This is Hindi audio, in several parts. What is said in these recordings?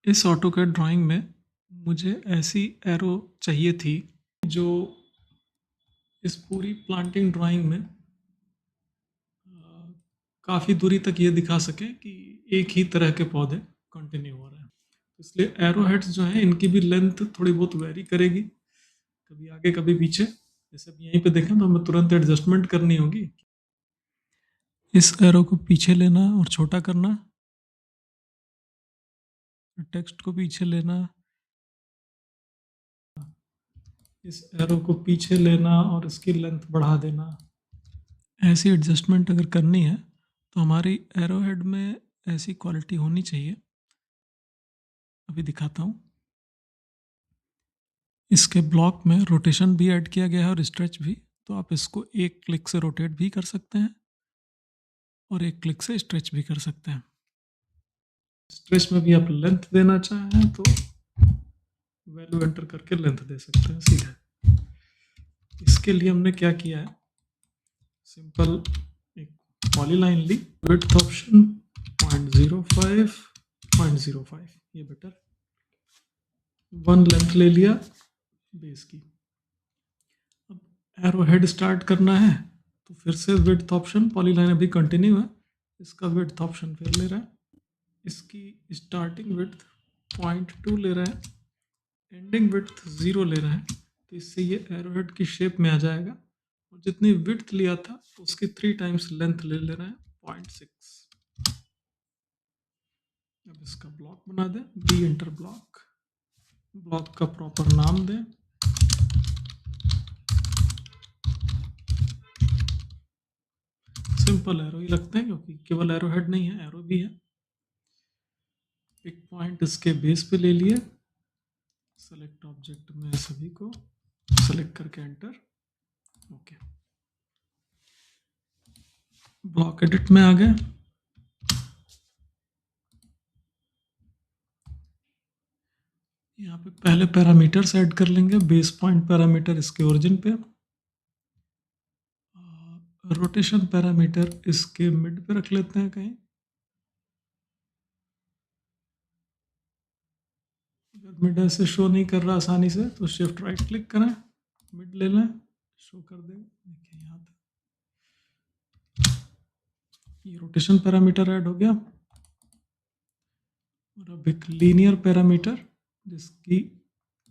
इस ऑटोकैड ड्राइंग में मुझे ऐसी एरो चाहिए थी जो इस पूरी प्लांटिंग ड्राइंग में काफ़ी दूरी तक ये दिखा सके कि एक ही तरह के पौधे कंटिन्यू हो रहे हैं। इसलिए एरो हेड्स जो हैं इनकी भी लेंथ थोड़ी बहुत वेरी करेगी, कभी आगे कभी पीछे। जैसे अब यहीं पे देखें तो हमें तुरंत एडजस्टमेंट करनी होगी। इस एरो को पीछे लेना और छोटा करना, टेक्स्ट को पीछे लेना, इस एरो को पीछे लेना और इसकी लेंथ बढ़ा देना। ऐसी एडजस्टमेंट अगर करनी है तो हमारी एरो हेड में ऐसी क्वालिटी होनी चाहिए। अभी दिखाता हूँ। इसके ब्लॉक में रोटेशन भी ऐड किया गया है और स्ट्रेच भी, तो आप इसको एक क्लिक से रोटेट भी कर सकते हैं और एक क्लिक से स्ट्रेच भी कर सकते हैं। स्ट्रेच में भी आप लेंथ देना चाहें तो वैल्यू एंटर करके लेंथ दे सकते हैं सीधे। इसके लिए हमने क्या किया है, सिंपल एक पॉलीलाइन ली, विड्थ ऑप्शन 0.05, 0.05, ये बेटर। वन लेंथ ले लिया बेस की। अब एरो हेड स्टार्ट करना है तो फिर से विड्थ ऑप्शन, पॉलीलाइन अभी कंटिन्यू है, इसका विड्थ ऑप्शन फिर ले रहा है। इसकी स्टार्टिंग विड्थ 0.2 ले रहा है, एंडिंग विड्थ 0 ले रहा है। तो इससे ये एरो हेड की शेप में आ जाएगा और जितनी विड्थ लिया था उसकी 3 टाइम्स लेंथ ले रहा है, 0.6। अब इसका ब्लॉक बना दें, बी इंटर ब्लॉक, ब्लॉक का प्रॉपर नाम दें, सिंपल एरो ही रखते हैं क्योंकि केवल एरो हेड नहीं है, एरो भी है। एक पॉइंट इसके बेस पे ले लिए, सेलेक्ट ऑब्जेक्ट में सभी को सेलेक्ट करके एंटर, ओके। ब्लॉक एडिट में आ गए। यहाँ पे पहले पैरामीटर्स ऐड कर लेंगे, बेस पॉइंट पैरामीटर इसके ओरिजिन पे, रोटेशन पैरामीटर इसके मिड पे रख लेते हैं कहीं। अगर मिड ऐसे शो नहीं कर रहा आसानी से तो शिफ्ट राइट क्लिक करें, मिड ले लें, शो कर देगा। देखिए यहाँ तक ये रोटेशन पैरामीटर ऐड हो गया। और अब एक लीनियर पैरामीटर जिसकी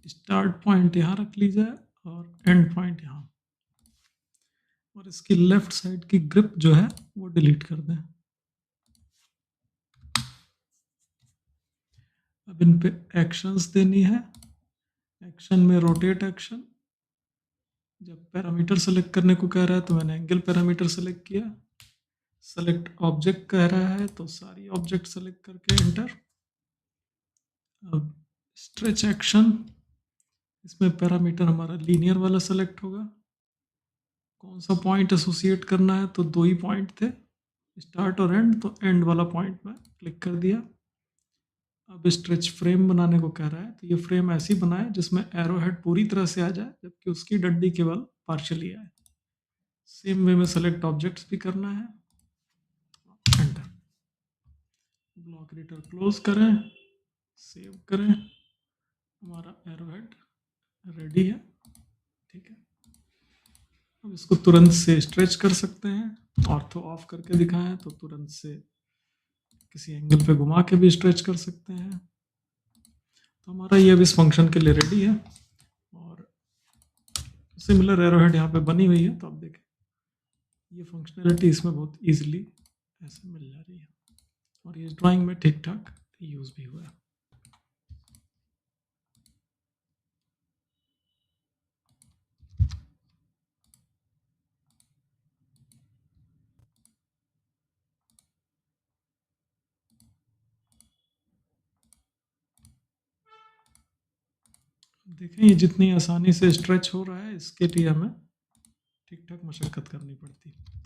स्टार्ट पॉइंट यहाँ रख ली जाए और एंड पॉइंट यहाँ, और इसकी लेफ्ट साइड की ग्रिप जो है वो डिलीट कर दें। अब इन पे एक्शंस देनी है। एक्शन में रोटेट एक्शन, जब पैरामीटर सेलेक्ट करने को कह रहा है तो मैंने एंगल पैरामीटर सेलेक्ट किया। सेलेक्ट ऑब्जेक्ट कह रहा है तो सारी ऑब्जेक्ट सेलेक्ट करके एंटर। अब स्ट्रेच एक्शन, इसमें पैरामीटर हमारा लीनियर वाला सेलेक्ट होगा। कौन सा पॉइंट एसोसिएट करना है, तो 2 ही पॉइंट थे, स्टार्ट और एंड, तो एंड वाला पॉइंट में क्लिक कर दिया। अब स्ट्रेच फ्रेम बनाने को कह रहा है तो ये फ्रेम ऐसी बनाए जिसमें एरो हेड पूरी तरह से आ जाए जबकि उसकी डंडी केवल पार्शियली आए। सेम वे में सेलेक्ट ऑब्जेक्ट्स भी करना है, एंटर। ब्लॉक एडिटर क्लोज करें, सेव करें, हमारा एरो हेड रेडी है। ठीक है, अब इसको तुरंत से स्ट्रेच कर सकते हैं। ऑर्थो ऑफ करके दिखाएं तो तुरंत से किसी एंगल पे घुमा के भी स्ट्रेच कर सकते हैं। तो हमारा ये अब इस फंक्शन के लिए रेडी है और सिमिलर एरो हेड यहाँ पे बनी हुई है। तो आप देखें ये फंक्शनैलिटी इसमें बहुत इजीली ऐसे मिल जा रही है और ये ड्राइंग में ठीक ठाक यूज़ भी हुआ है। देखें ये जितनी आसानी से स्ट्रेच हो रहा है इसके लिए हमें ठीक ठाक मशक्कत करनी पड़ती है।